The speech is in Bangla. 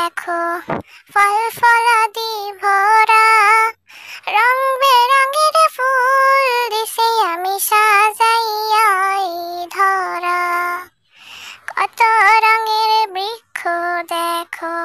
দেখো ফল ফলাদি ভরা, রং বেরঙের ফুল দিছি আমি সাজাইয়া এই ধরা। কত রঙের বৃক্ষ দেখো